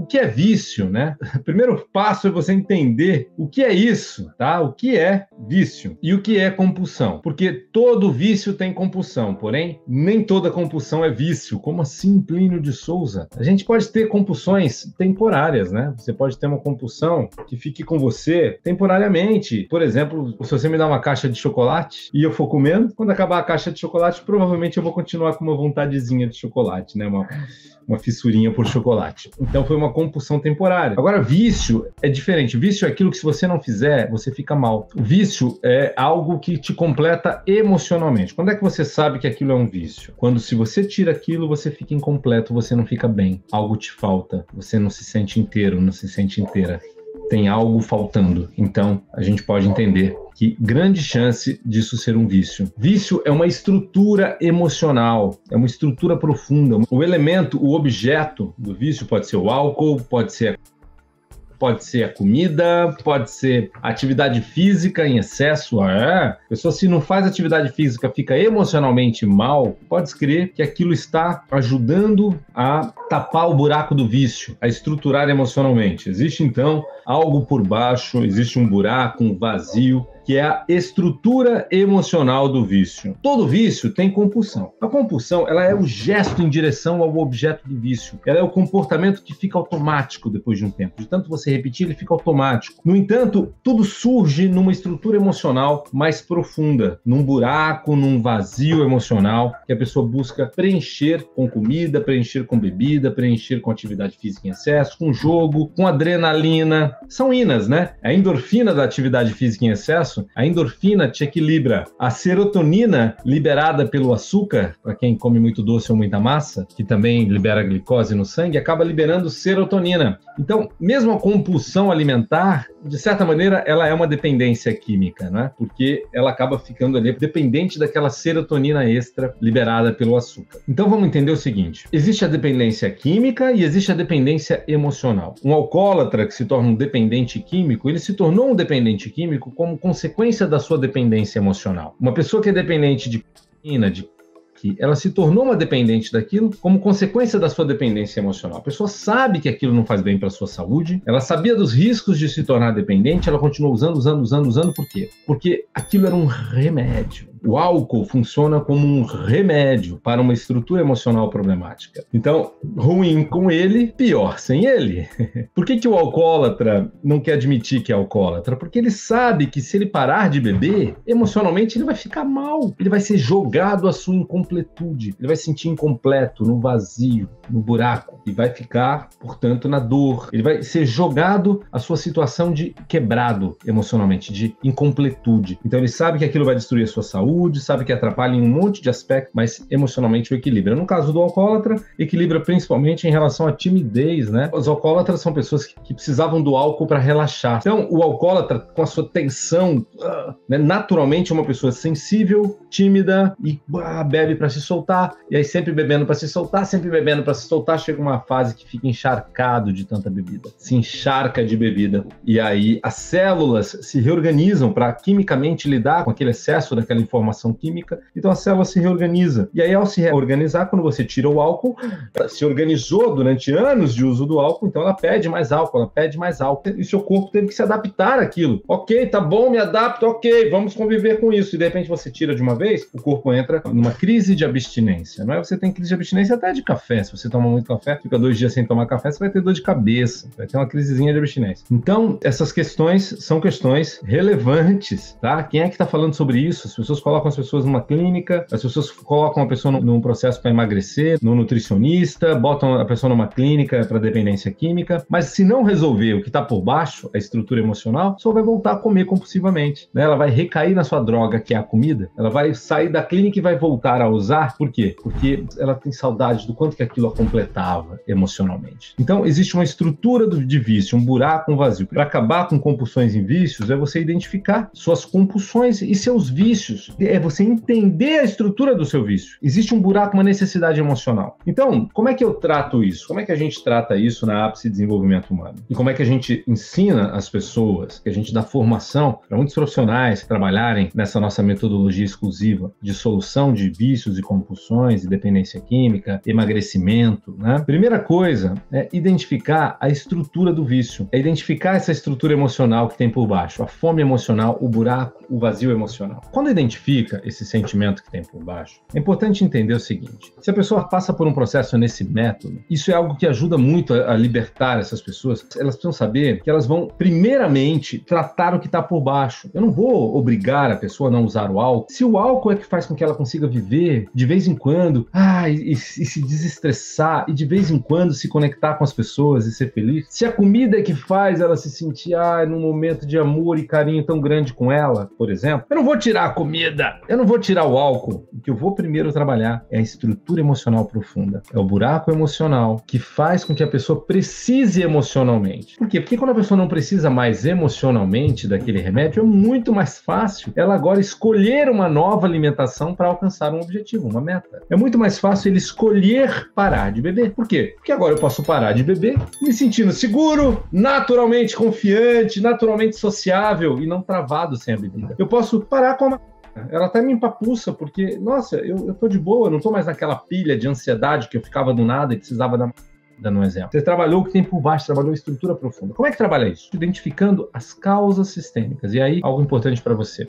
que é vício, né? O primeiro passo é você entender o que é isso, tá? O que é vício e o que é compulsão. Porque todo vício tem compulsão, porém, nem toda compulsão é vício. Como assim, Plínio de Souza? A gente pode ter compulsões temporárias, né? Você pode ter uma compulsão que fique com você temporariamente. Por exemplo, se você me dá uma caixa de chocolate e eu for comendo, quando acabar a caixa de chocolate, provavelmente eu vou continuar com uma vontadezinha de chocolate, né? Uma fissurinha por chocolate. Então foi uma compulsão temporária. Agora, vício é diferente. Vício é aquilo que se você não fizer, você fica mal. O vício é algo que te completa emocionalmente. Quando é que você sabe que aquilo é um vício? Quando, se você tira aquilo, você fica incompleto, você não fica bem. Algo te falta. Você não se sente inteiro, não se sente inteira. Tem algo faltando. Então, a gente pode entender que grande chance disso ser um vício. Vício é uma estrutura emocional, é uma estrutura profunda. O elemento, o objeto do vício pode ser o álcool, pode ser a comida, pode ser atividade física em excesso. A pessoa, se não faz atividade física, fica emocionalmente mal, pode crer que aquilo está ajudando a tapar o buraco do vício, a estruturar emocionalmente. Existe, então, algo por baixo, existe um buraco, um vazio, que é a estrutura emocional do vício. Todo vício tem compulsão. A compulsão, ela é o gesto em direção ao objeto do vício. Ela é o comportamento que fica automático depois de um tempo. De tanto você repetir, ele fica automático. No entanto, tudo surge numa estrutura emocional mais profunda, num buraco, num vazio emocional que a pessoa busca preencher com comida, preencher com bebida, preencher com atividade física em excesso, com jogo, com adrenalina. São inas, né? A endorfina da atividade física em excesso, a endorfina te equilibra. A serotonina liberada pelo açúcar, para quem come muito doce ou muita massa, que também libera glicose no sangue, acaba liberando serotonina. Então, mesmo a compulsão alimentar, de certa maneira, ela é uma dependência química, né? Porque ela acaba ficando ali dependente daquela serotonina extra liberada pelo açúcar. Então, vamos entender o seguinte: existe a dependência química e existe a dependência emocional. Um alcoólatra que se torna um dependente químico, ele se tornou um dependente químico como consequência da sua dependência emocional. Uma pessoa que é dependente de cocaína, ela se tornou uma dependente daquilo como consequência da sua dependência emocional. A pessoa sabe que aquilo não faz bem para a sua saúde, ela sabia dos riscos de se tornar dependente, ela continuou usando. Por quê? Porque aquilo era um remédio. O álcool funciona como um remédio para uma estrutura emocional problemática. Então, ruim com ele, pior sem ele. Por que o alcoólatra não quer admitir que é alcoólatra? Porque ele sabe que se ele parar de beber, emocionalmente ele vai ficar mal. Ele vai ser jogado à sua incompletude. Ele vai se sentir incompleto, no vazio, no buraco. E vai ficar, portanto, na dor. Ele vai ser jogado à sua situação de quebrado emocionalmente, de incompletude. Então, ele sabe que aquilo vai destruir a sua saúde, sabe que atrapalha em um monte de aspectos, mas emocionalmente o equilibra. No caso do alcoólatra, equilibra principalmente em relação à timidez, né? Os alcoólatras são pessoas que precisavam do álcool para relaxar. Então, o alcoólatra, com a sua tensão, né, naturalmente é uma pessoa sensível, tímida e bebe para se soltar, e aí sempre bebendo para se soltar, chega uma fase que fica encharcado de tanta bebida. Se encharca de bebida. E aí as células se reorganizam para quimicamente lidar com aquele excesso daquela informação química, então a célula se reorganiza. E aí, ao se reorganizar, quando você tira o álcool, ela se organizou durante anos de uso do álcool, então ela pede mais álcool, e seu corpo teve que se adaptar àquilo. Ok, tá bom, me adapto, ok, vamos conviver com isso. E de repente você tira de uma vez, o corpo entra numa crise de abstinência. Não é? Você tem crise de abstinência até de café. Se você toma muito café, fica 2 dias sem tomar café, você vai ter dor de cabeça, vai ter uma crisezinha de abstinência. Então, essas questões são questões relevantes, tá? Quem é que tá falando sobre isso? As pessoas colocam as pessoas numa clínica, as pessoas colocam a pessoa num processo para emagrecer, no nutricionista, botam a pessoa numa clínica para dependência química, mas se não resolver o que está por baixo, a estrutura emocional, só vai voltar a comer compulsivamente, né? Ela vai recair na sua droga, que é a comida, ela vai sair da clínica e vai voltar a usar. Por quê? Porque ela tem saudade do quanto que aquilo a completava emocionalmente. Então, existe uma estrutura de vício, um buraco, um vazio. Para acabar com compulsões em vícios, é você identificar suas compulsões e seus vícios. é você entender a estrutura do seu vício. Existe um buraco, uma necessidade emocional. Então, como é que eu trato isso? Como é que a gente trata isso na Ápice Desenvolvimento Humano? E como é que a gente ensina as pessoas, que a gente dá formação para muitos profissionais trabalharem nessa nossa metodologia exclusiva de solução de vícios e compulsões, e dependência química, emagrecimento, né? Primeira coisa é identificar a estrutura do vício, é identificar essa estrutura emocional que tem por baixo, a fome emocional, o buraco, o vazio emocional. Quando identifica esse sentimento que tem por baixo, é importante entender o seguinte: se a pessoa passa por um processo nesse método, isso é algo que ajuda muito a libertar essas pessoas. Elas precisam saber que elas vão, primeiramente, tratar o que está por baixo. Eu não vou obrigar a pessoa a não usar o álcool. Se o álcool é que faz com que ela consiga viver de vez em quando, e se desestressar, e de vez em quando se conectar com as pessoas e ser feliz, se a comida é que faz ela se sentir num momento de amor e carinho tão grande com ela, por exemplo, eu não vou tirar a comida, eu não vou tirar o álcool. O que eu vou primeiro trabalhar é a estrutura emocional profunda, é o buraco emocional que faz com que a pessoa precise emocionalmente. Por quê? Porque quando a pessoa não precisa mais emocionalmente daquele remédio, é muito mais fácil ela agora escolher uma nova alimentação para alcançar um objetivo, uma meta. É muito mais fácil ele escolher parar de beber. Por quê? Porque agora eu posso parar de beber me sentindo seguro, naturalmente confiante, naturalmente sociável e não travado sem a bebida. Eu posso parar com a... Ela até me empapuça, porque, nossa, eu tô de boa, eu não tô mais naquela pilha de ansiedade que eu ficava do nada e precisava dar... Dando um exemplo. Você trabalhou o que tem por baixo, trabalhou a estrutura profunda. Como é que trabalha isso? Identificando as causas sistêmicas. E aí, algo importante para você.